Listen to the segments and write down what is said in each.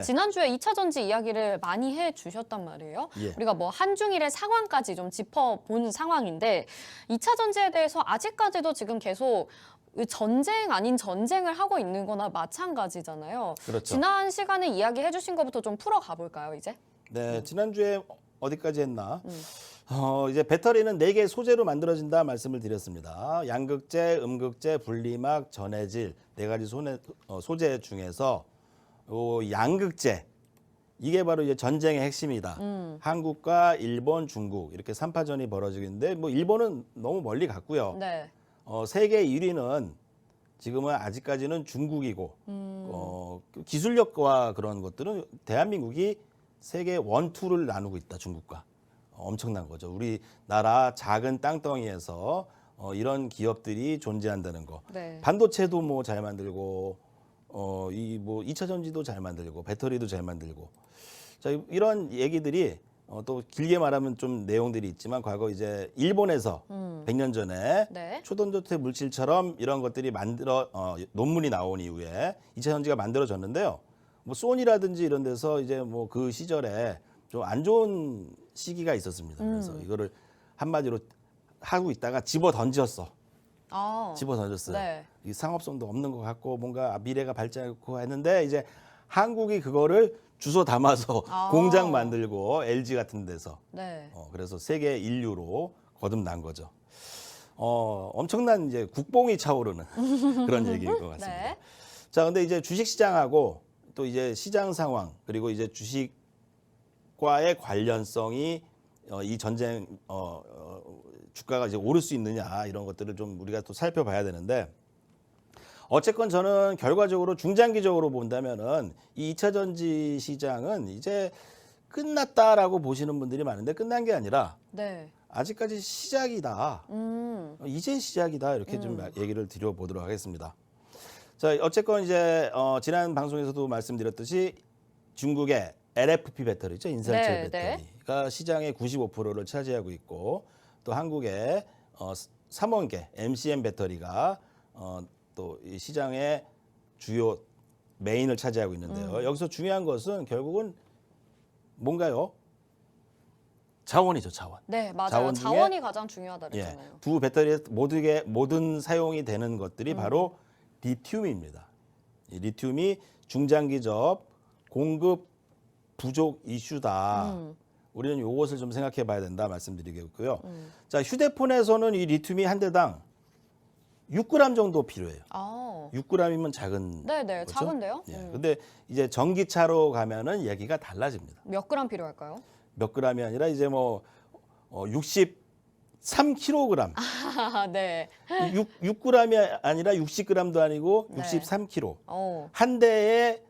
지난주에 2차 전지 이야기를 많이 해주셨단 말이에요. 예. 우리가 뭐 한중일의 상황까지 좀 짚어본 상황인데 2차 전지에 대해서 아직까지도 지금 계속 전쟁 아닌 전쟁을 하고 있는 거나 마찬가지잖아요. 그렇죠. 지난 시간에 이야기해 주신 것부터 좀 풀어가 볼까요, 이제? 네, 지난주에 어디까지 했나? 이제 배터리는 4개의 소재로 만들어진다 말씀을 드렸습니다. 양극재, 음극재, 분리막, 전해질 4가지 소재 중에서 양극재 이게 바로 이제 전쟁의 핵심이다. 한국과 일본, 중국 이렇게 3파전이 벌어지고 있는데 뭐 일본은 너무 멀리 갔고요. 네. 세계 1위는 지금은 아직까지는 중국이고 기술력과 그런 것들은 대한민국이 세계 1, 2를 나누고 있다. 중국과. 엄청난 거죠. 우리나라 작은 땅덩이에서 이런 기업들이 존재한다는 거. 네. 반도체도 뭐 잘 만들고 이 뭐 2차 전지도 잘 만들고 배터리도 잘 만들고. 자, 이런 얘기들이 또 길게 말하면 좀 내용들이 있지만 과거 이제 일본에서 100년 전에 네. 초전도체 물질처럼 이런 것들이 논문이 나온 이후에 2차 전지가 만들어졌는데요. 뭐 소니라든지 이런 데서 이제 뭐 그 시절에 좀 안 좋은 시기가 있었습니다. 그래서 이거를 한마디로 하고 있다가 집어 던졌어. 집어 던졌어요. 네. 이 상업성도 없는 것 같고 뭔가 미래가 밝지 않고 했는데 이제 한국이 그거를 주워 담아서 공장 만들고 LG 같은 데서 네. 그래서 세계 인류로 거듭난 거죠. 엄청난 이제 국뽕이 차오르는 그런 얘기인 것 같습니다. 네. 자, 근데 이제 주식 시장하고 또 이제 시장 상황 그리고 이제 주식과의 관련성이 이 전쟁 주가가 이제 오를 수 있느냐 이런 것들을 좀 우리가 또 살펴봐야 되는데 어쨌건 저는 결과적으로 중장기적으로 본다면은 이 2차 전지 시장은 이제 끝났다라고 보시는 분들이 많은데 끝난 게 아니라 네. 아직까지 시작이다. 이제 시작이다 이렇게 좀 얘기를 드려보도록 하겠습니다. 자, 어쨌건 이제 지난 방송에서도 말씀드렸듯이 중국의 LFP 배터리죠. 인산철 네, 배터리가 시장의 95%를 차지하고 있고 또 한국의 삼원계 MCM 배터리가 또 이 시장의 주요 메인을 차지하고 있는데요. 여기서 중요한 것은 결국은 뭔가요? 자원이죠, 자원. 네, 맞아요. 자원 중에 자원이 가장 중요하다 그랬잖아요. 두 배터리에 모든 사용이 되는 것들이 바로 리튬입니다. 이 리튬이 중장기적 공급 부족 이슈다. 우리는 이것을 좀 생각해 봐야 된다 말씀드리겠고요. 자, 휴대폰에서는 이 리튬이 한 대당 6g 정도 필요해요. 6g이면 작은 네네, 거죠? 작은데요? 예. 근데 이제 전기차로 가면은 얘기가 달라집니다. 몇 그램 필요할까요? 몇 g이 아니라 이제 뭐 63kg. 네. 6g이 아니라 60g도 아니고 네. 63kg. 어. 한 대에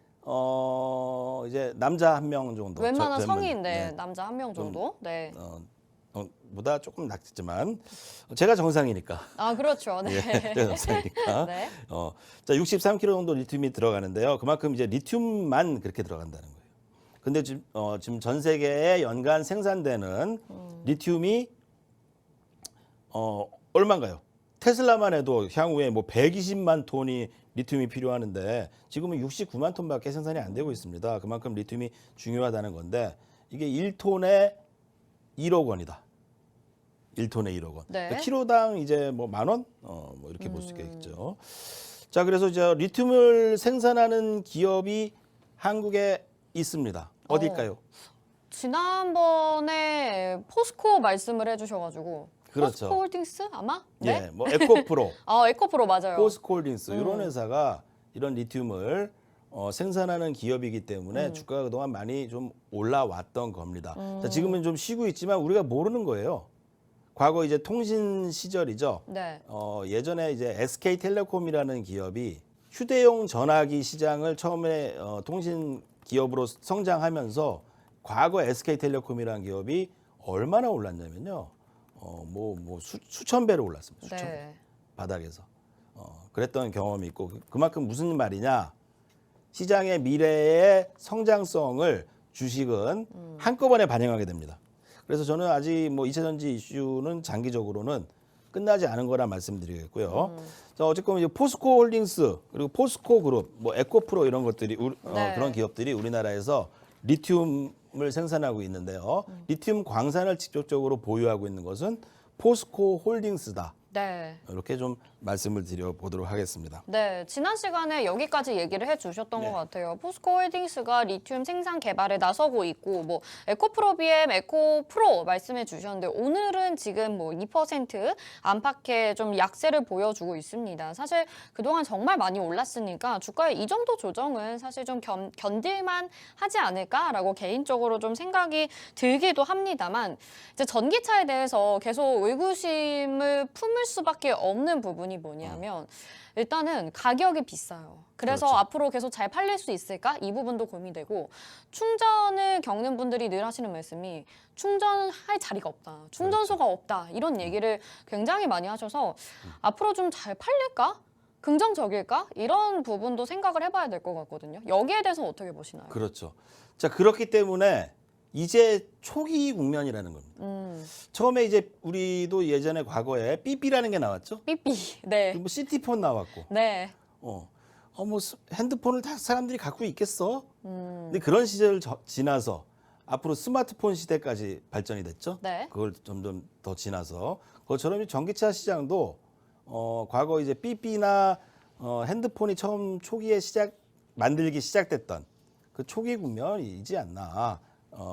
이제 남자 한 명 정도. 웬만한 젊은, 성인, 네. 남자 한 명 정도. 네. 보다 조금 낮지만 제가 정상이니까. 아, 그렇죠. 네. 예, 제가 정상이니까. 네. 자, 63kg 정도 리튬이 들어가는데요. 그만큼 이제 리튬만 그렇게 들어간다는 거예요. 근데 지금 전 세계에 연간 생산되는 리튬이 얼마인가요? 테슬라만 해도 향후에 뭐 120만 톤이 리튬이 필요하는데 지금은 69만 톤밖에 생산이 안 되고 있습니다. 그만큼 리튬이 중요하다는 건데 이게 1톤에 1억 원이다. 1톤에 1억 원. 네. 그러니까 키로당 이제 뭐 10,000원? 뭐 이렇게 볼 수 있겠죠. 자, 그래서 이제 리튬을 생산하는 기업이 한국에 있습니다. 어딜까요? 지난번에 포스코 말씀을 해주셔가지고. 그렇죠. 포스코 홀딩스 아마? 네. 예, 뭐 에코프로, 에코프로 맞아요. 포스코홀딩스 이런 회사가 이런 리튬을 생산하는 기업이기 때문에 주가가 그동안 많이 좀 올라왔던 겁니다. 자, 지금은 좀 쉬고 있지만 우리가 모르는 거예요. 과거 이제 통신 시절이죠. 네. 예전에 이제 SK텔레콤이라는 기업이 휴대용 전화기 시장을 처음에 통신 기업으로 성장하면서 과거 SK텔레콤이라는 기업이 얼마나 올랐냐면요. 수천 배로 올랐습니다. 수천 배. 네. 바닥에서. 그랬던 경험이 있고 그만큼 무슨 말이냐. 시장의 미래의 성장성을 주식은 한꺼번에 반영하게 됩니다. 그래서 저는 아직 뭐 2차 전지 이슈는 장기적으로는 끝나지 않은 거라 말씀드리겠고요. 자, 어쨌건 이제 포스코 홀딩스 그리고 포스코 그룹, 뭐 에코프로 이런 것들이 네. 그런 기업들이 우리나라에서 리튬을 생산하고 있는데요. 리튬 광산을 직접적으로 보유하고 있는 것은 포스코 홀딩스다. 네. 이렇게 좀 말씀을 드려보도록 하겠습니다. 네, 지난 시간에 여기까지 얘기를 해주셨던 것 같아요. 포스코 홀딩스가 리튬 생산 개발에 나서고 있고, 뭐 에코프로비엠, 에코프로 말씀해 주셨는데 오늘은 지금 뭐 2% 안팎의 좀 약세를 보여주고 있습니다. 사실 그동안 정말 많이 올랐으니까 주가의 이 정도 조정은 사실 좀 견딜만 하지 않을까라고 개인적으로 좀 생각이 들기도 합니다만, 이제 전기차에 대해서 계속 의구심을 품을 수밖에 없는 부분이 뭐냐면 일단은 가격이 비싸요. 그래서 그렇죠. 앞으로 계속 잘 팔릴 수 있을까? 이 부분도 고민되고 충전을 겪는 분들이 늘 하시는 말씀이 충전할 자리가 없다. 충전소가 없다. 이런 얘기를 굉장히 많이 하셔서 앞으로 좀 잘 팔릴까? 긍정적일까? 이런 부분도 생각을 해봐야 될 것 같거든요. 여기에 대해서 어떻게 보시나요? 그렇죠. 자, 그렇기 때문에 이제 초기 국면이라는 겁니다. 처음에 이제 우리도 예전에 과거에 삐삐라는 게 나왔죠. 삐삐. 네. 뭐 시티폰 나왔고, 네. 뭐 핸드폰을 다 사람들이 갖고 있겠어. 근데 그런 시절을 지나서 앞으로 스마트폰 시대까지 발전이 됐죠. 네. 그걸 점점 더 지나서 그것처럼 이 전기차 시장도 과거 이제 삐삐나 핸드폰이 처음 초기에 만들기 시작됐던 그 초기 국면이지 않나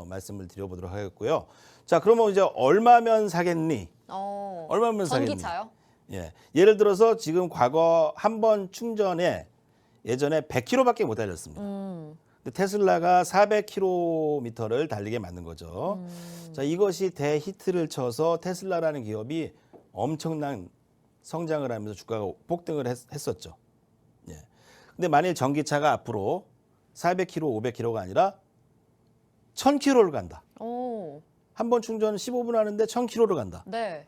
말씀을 드려보도록 하겠고요. 자, 그러면 이제 얼마면 사겠니? 얼마면 사겠니? 전기차요? 예, 예를 들어서 지금 과거 한 번 충전에 예전에 100km밖에 못 달렸습니다. 근데 테슬라가 400km를 달리게 만든 거죠. 자, 이것이 대히트를 쳐서 테슬라라는 기업이 엄청난 성장을 하면서 주가가 폭등을 했었죠. 예. 근데 만일 전기차가 앞으로 400km, 500km가 아니라 1000km를 간다. 오. 한 번 충전 15분 하는데 1000km를 간다. 네.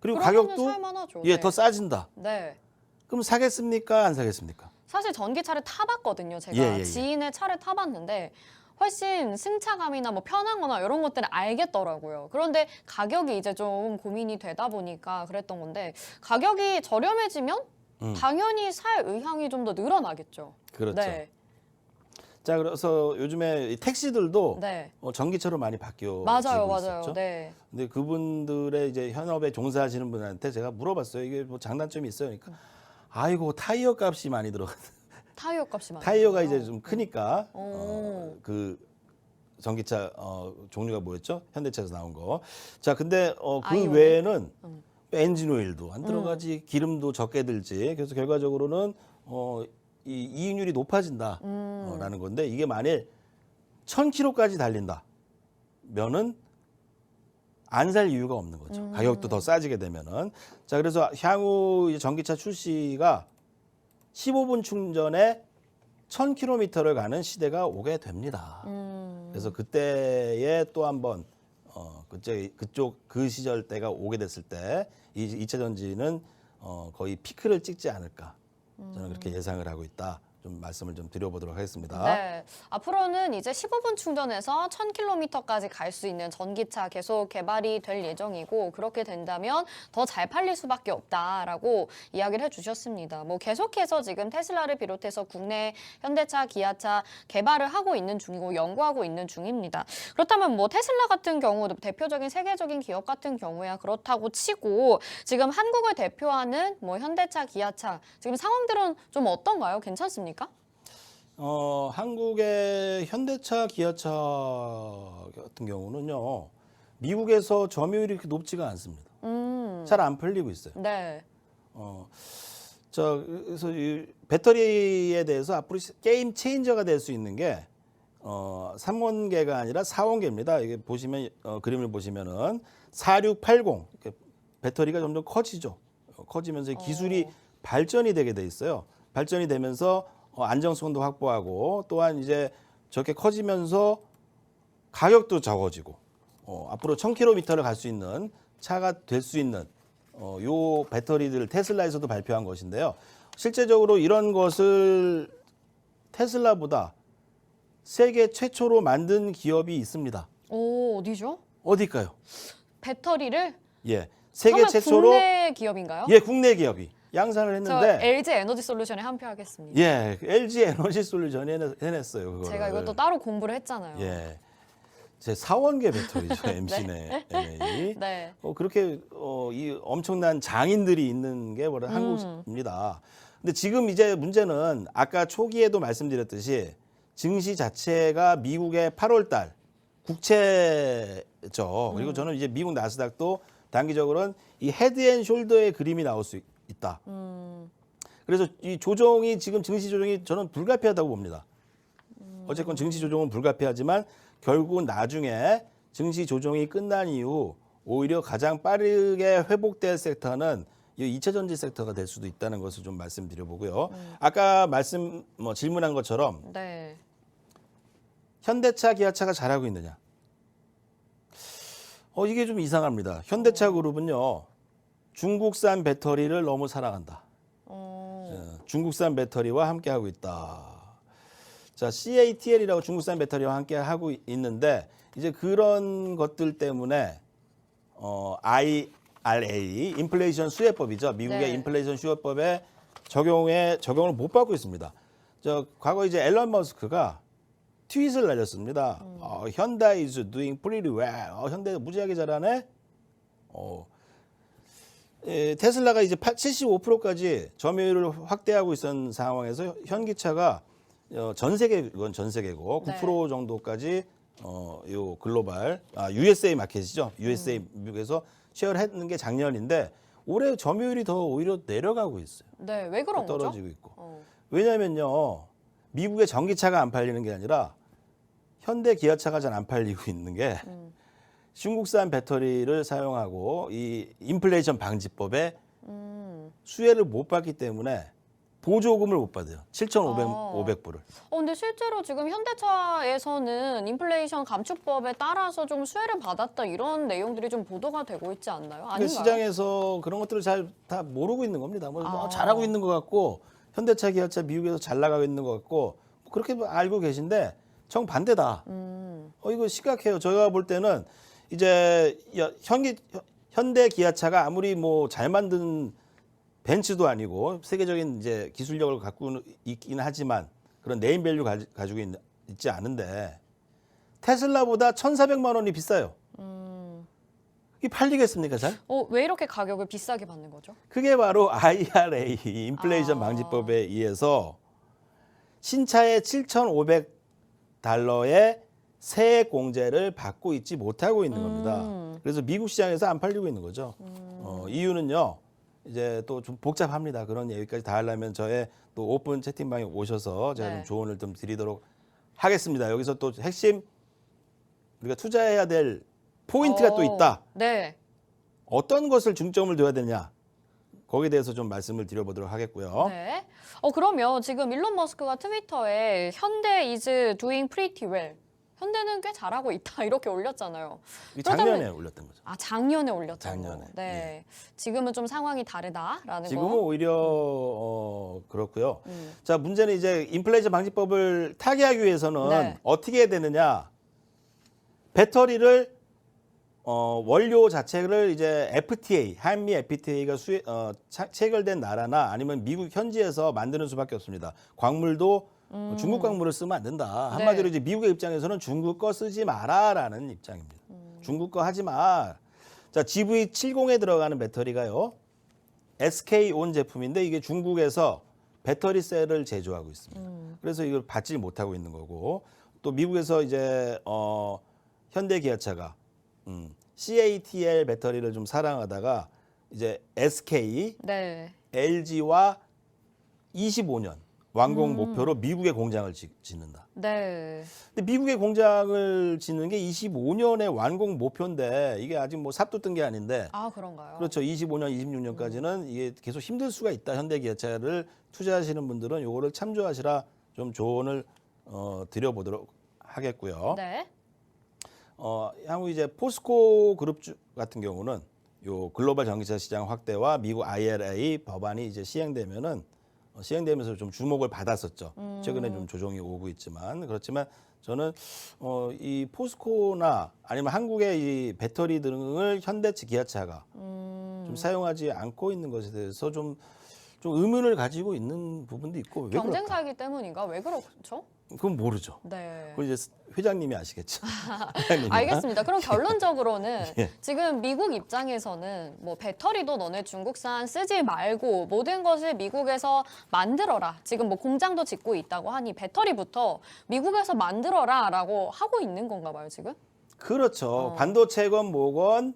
그리고 그러면은 가격도 살만하죠. 예, 네. 더 싸진다. 네. 그럼 사겠습니까? 안 사겠습니까? 사실 전기차를 타봤거든요. 제가 예, 예. 지인의 차를 타봤는데 훨씬 승차감이나 뭐 편한 거나 이런 것들을 알겠더라고요. 그런데 가격이 이제 좀 고민이 되다 보니까 그랬던 건데 가격이 저렴해지면 당연히 살 의향이 좀 더 늘어나겠죠. 그렇죠. 네. 자, 그래서 요즘에 이 택시들도 네. 전기차로 많이 바뀌어 맞아요. 지고 맞아요. 있었죠. 네. 근데 그분들의 이제 현업에 종사하시는 분한테 제가 물어봤어요. 이게 뭐 장단점이 있어요? 그러니까 아이고 타이어 값이 많이 들어가. 타이어 값이 많이 타이어가 들어요. 이제 좀 크니까 오. 그 전기차 종류가 뭐였죠? 현대차에서 나온 거. 자, 근데 그 아이오닉? 외에는 엔진 오일도 안 들어가지, 기름도 적게 들지. 그래서 결과적으로는 이 이익률이 높아진다라는 건데 이게 만일 1000km까지 달린다면은 안 살 이유가 없는 거죠. 가격도 더 싸지게 되면은. 자, 그래서 향후 이제 전기차 출시가 15분 충전에 1000km를 가는 시대가 오게 됩니다. 그래서 그때에 또 한번 그 시절 때가 오게 됐을 때 이 2차 전지는 거의 피크를 찍지 않을까. 저는 그렇게 예상을 하고 있다. 좀 말씀을 좀 드려보도록 하겠습니다. 네, 앞으로는 이제 15분 충전에서 1000km까지 갈 수 있는 전기차 계속 개발이 될 예정이고 그렇게 된다면 더 잘 팔릴 수밖에 없다라고 이야기를 해주셨습니다. 뭐 계속해서 지금 테슬라를 비롯해서 국내 현대차, 기아차 개발을 하고 있는 중이고 연구하고 있는 중입니다. 그렇다면 뭐 테슬라 같은 경우 대표적인 세계적인 기업 같은 경우야 그렇다고 치고 지금 한국을 대표하는 뭐 현대차, 기아차 지금 상황들은 좀 어떤가요? 괜찮습니까? 한국의 현대차, 기아차 같은 경우는요, 미국에서 점유율이 그렇게 높지가 않습니다. 잘 안 팔리고 있어요. 네. 그래서 이 배터리에 대해서 앞으로 게임 체인저가 될 수 있는 게 3원계가 아니라 4원계입니다. 이게 보시면 그림을 보시면은 4680 이렇게 배터리가 점점 커지죠. 커지면서 기술이 발전이 되게 돼 있어요. 발전이 되면서 안정성도 확보하고 또한 이제 저렇게 커지면서 가격도 적어지고 앞으로 1000km를 갈 수 있는 차가 될 수 있는 요 배터리들 테슬라에서도 발표한 것인데요. 실제적으로 이런 것을 테슬라보다 세계 최초로 만든 기업이 있습니다. 오, 어디죠? 어딜까요? 배터리를? 예, 세계 설마 최초로 국내 기업인가요? 예, 국내 기업이 양산을 저 했는데 LG 에너지 솔루션에 한 표 하겠습니다. 예, LG 에너지 솔루션이 해냈어요. 그거를. 제가 이것도 따로 공부를 했잖아요. 예. 제 사원계 배터리죠, MC네. MA. 네. 그렇게 이 엄청난 장인들이 있는 게 바로 한국입니다. 근데 지금 이제 문제는 아까 초기에도 말씀드렸듯이 증시 자체가 미국의 8월 달 국채죠. 그리고 저는 이제 미국 나스닥도 단기적으로는 이 헤드앤숄더의 그림이 나올 수 있다. 그래서 이 조정이 지금 증시 조정이 저는 불가피하다고 봅니다. 어쨌건 증시 조정은 불가피하지만 결국은 나중에 증시 조정이 끝난 이후 오히려 가장 빠르게 회복될 섹터는 이 2차 전지 섹터가 될 수도 있다는 것을 좀 말씀드려보고요. 아까 질문한 것처럼 네. 현대차, 기아차가 잘하고 있느냐? 이게 좀 이상합니다. 현대차 그룹은요, 중국산 배터리를 너무 사랑한다. 중국산 배터리와 함께하고 있다. 자, CATL이라고 중국산 배터리와 함께하고 있는데 이제 그런 것들 때문에 IRA, 인플레이션 수혜법이죠. 미국의 네. 인플레이션 수혜법에 적용을 못 받고 있습니다. 과거 이제 앨런 머스크가 트윗을 날렸습니다. 현대 is doing pretty well. 현대가 무지하게 잘하네. 테슬라가 이제 75%까지 점유율을 확대하고 있었던 상황에서 현기차가 전 세계고 네. 9% 정도까지 요 글로벌 USA 마켓이죠. USA 미국에서 쉐어를 했는 게 작년인데 올해 점유율이 더 오히려 내려가고 있어요. 네, 왜 그런 거죠? 떨어지고 있고. 왜냐면요. 미국의 전기차가 안 팔리는 게 아니라 현대 기아차가 잘 안 팔리고 있는 게 중국산 배터리를 사용하고 이 인플레이션 방지법에 수혜를 못 받기 때문에 보조금을 못 받아요. 7,500불을. 근데 실제로 지금 현대차에서는 인플레이션 감축법에 따라서 좀 수혜를 받았다 이런 내용들이 좀 보도가 되고 있지 않나요? 그러니까 아닌가요? 시장에서 그런 것들을 잘 다 모르고 있는 겁니다. 잘하고 있는 것 같고 현대차, 기아차 미국에서 잘 나가고 있는 것 같고 그렇게 알고 계신데 정반대다. 이거 심각해요. 제가 볼 때는 이제 현대 기아차가 아무리 뭐 잘 만든 벤츠도 아니고 세계적인 이제 기술력을 갖고 있긴 하지만 그런 네임밸류 가지고 있지 않은데 테슬라보다 1,400만 원이 비싸요. 이게 팔리겠습니까, 잘? 왜 이렇게 가격을 비싸게 받는 거죠? 그게 바로 IRA, 인플레이션 방지법에 의해서 신차의 7,500달러의 세액 공제를 받고 있지 못하고 있는 겁니다. 그래서 미국 시장에서 안 팔리고 있는 거죠. 이유는요. 이제 또 좀 복잡합니다. 그런 얘기까지 다 하려면 저의 또 오픈 채팅방에 오셔서 제가 네. 좀 조언을 좀 드리도록 하겠습니다. 여기서 또 핵심 우리가 투자해야 될 포인트가 또 있다. 네. 어떤 것을 중점을 둬야 되냐. 거기에 대해서 좀 말씀을 드려보도록 하겠고요. 네. 그러면 지금 일론 머스크가 트위터에 현대 is doing pretty well. 현대는 꽤 잘하고 있다 이렇게 올렸잖아요. 이게 작년에 올렸던 거죠. 작년에 올렸죠. 작년에, 네. 지금은 좀 상황이 다르다라는 지금은 거. 오히려 그렇고요. 자, 문제는 이제 인플레이션 방지법을 타개하기 위해서는 네. 어떻게 해야 되느냐? 배터리를 원료 자체를 이제 FTA, 한미 FTA가 체결된 나라나 아니면 미국 현지에서 만드는 수밖에 없습니다. 광물도 중국 광물을 쓰면 안 된다. 한마디로 이제 미국의 입장에서는 중국 거 쓰지 마라라는 입장입니다. 중국 거 하지 마. 자, GV70에 들어가는 배터리가요. SK온 제품인데 이게 중국에서 배터리 셀을 제조하고 있습니다. 그래서 이걸 받지 못하고 있는 거고 또 미국에서 이제 현대기아차가 CATL 배터리를 좀 사랑하다가 이제 SK, 네. LG와 25년 완공 목표로 미국의 공장을 짓는다. 네. 근데 미국의 공장을 짓는 게 25년의 완공 목표인데 이게 아직 뭐 삽도 뜬 게 아닌데 그런가요? 그렇죠. 25년, 26년까지는 이게 계속 힘들 수가 있다. 현대기아차를 투자하시는 분들은 요거를 참조하시라 좀 조언을 드려보도록 하겠고요. 네. 향후 이제 포스코 그룹 같은 경우는 요 글로벌 전기차 시장 확대와 미국 IRA 법안이 이제 시행되면은 시행되면서 좀 주목을 받았었죠. 최근에 좀 조정이 오고 있지만 그렇지만 저는 이 포스코나 아니면 한국의 이 배터리 등을 현대차, 기아차가 좀 사용하지 않고 있는 것에 대해서 좀 의문을 가지고 있는 부분도 있고 왜 그럴까? 경쟁사이기 때문인가? 왜 그렇죠? 그건 모르죠. 네. 그건 이제 회장님이 아시겠죠. 회장님이나. 알겠습니다. 그럼 결론적으로는 예. 지금 미국 입장에서는 뭐 배터리도 너네 중국산 쓰지 말고 모든 것을 미국에서 만들어라. 지금 뭐 공장도 짓고 있다고 하니 배터리부터 미국에서 만들어라라고 하고 있는 건가 봐요, 지금? 그렇죠. 반도체건 뭐건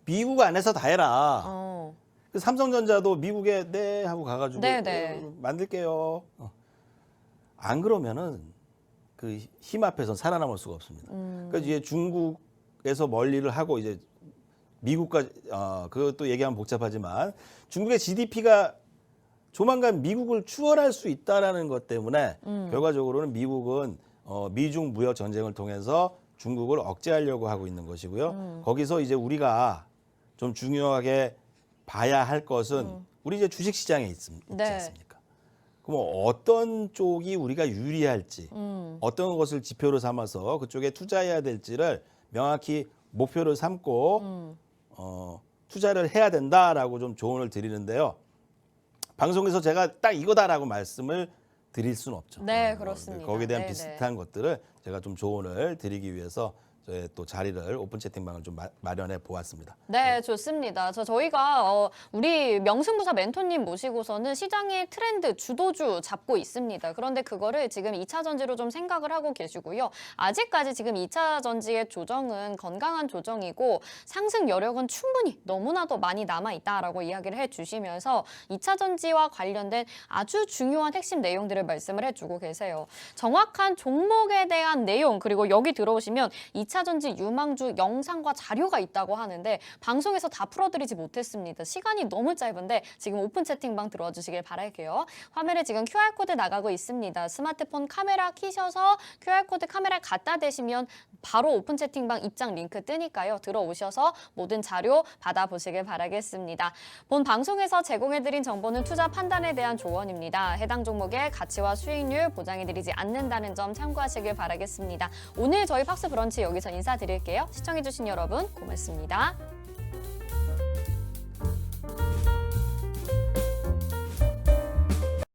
미국 안에서 다 해라. 어. 그 삼성전자도 미국에 네 하고 가가지고 네네. 만들게요. 안 그러면은 그 힘 앞에서 살아남을 수가 없습니다. 그러니까 이제 중국에서 멀리를 하고 이제 미국까지 그것도 얘기하면 복잡하지만 중국의 GDP가 조만간 미국을 추월할 수 있다라는 것 때문에 결과적으로는 미국은 미중 무역 전쟁을 통해서 중국을 억제하려고 하고 있는 것이고요. 거기서 이제 우리가 좀 중요하게 봐야 할 것은 우리 이제 주식 시장에 있지 네. 않습니까? 그럼 어떤 쪽이 우리가 유리할지, 어떤 것을 지표로 삼아서 그쪽에 투자해야 될지를 명확히 목표를 삼고 투자를 해야 된다라고 좀 조언을 드리는데요. 방송에서 제가 딱 이거다라고 말씀을 드릴 수는 없죠. 네, 그렇습니다. 거기에 대한 네네. 비슷한 것들을 제가 좀 조언을 드리기 위해서 저의 또 자리를 오픈 채팅방을 좀 마련해 보았습니다. 네, 좋습니다. 저희가 우리 명승부사 멘토님 모시고서는 시장의 트렌드 주도주 잡고 있습니다. 그런데 그거를 지금 2차 전지로 좀 생각을 하고 계시고요. 아직까지 지금 2차 전지의 조정은 건강한 조정이고 상승 여력은 충분히 너무나도 많이 남아있다라고 이야기를 해주시면서 2차 전지와 관련된 아주 중요한 핵심 내용들을 말씀을 해주고 계세요. 정확한 종목에 대한 내용 그리고 여기 들어오시면 2차 전지 유망주 영상과 자료가 있다고 하는데 방송에서 다 풀어드리지 못했습니다. 시간이 너무 짧은데 지금 오픈 채팅방 들어와 주시길 바랄게요. 화면에 지금 QR코드 나가고 있습니다. 스마트폰 카메라 키셔서 QR코드 카메라 갖다 대시면 바로 오픈 채팅방 입장 링크 뜨니까요. 들어오셔서 모든 자료 받아보시길 바라겠습니다. 본 방송에서 제공해드린 정보는 투자 판단에 대한 조언입니다. 해당 종목의 가치와 수익률 보장해드리지 않는다는 점 참고하시길 바라겠습니다. 오늘 저희 팍스 브런치 여기서 인사드릴게요. 시청해주신 여러분 고맙습니다.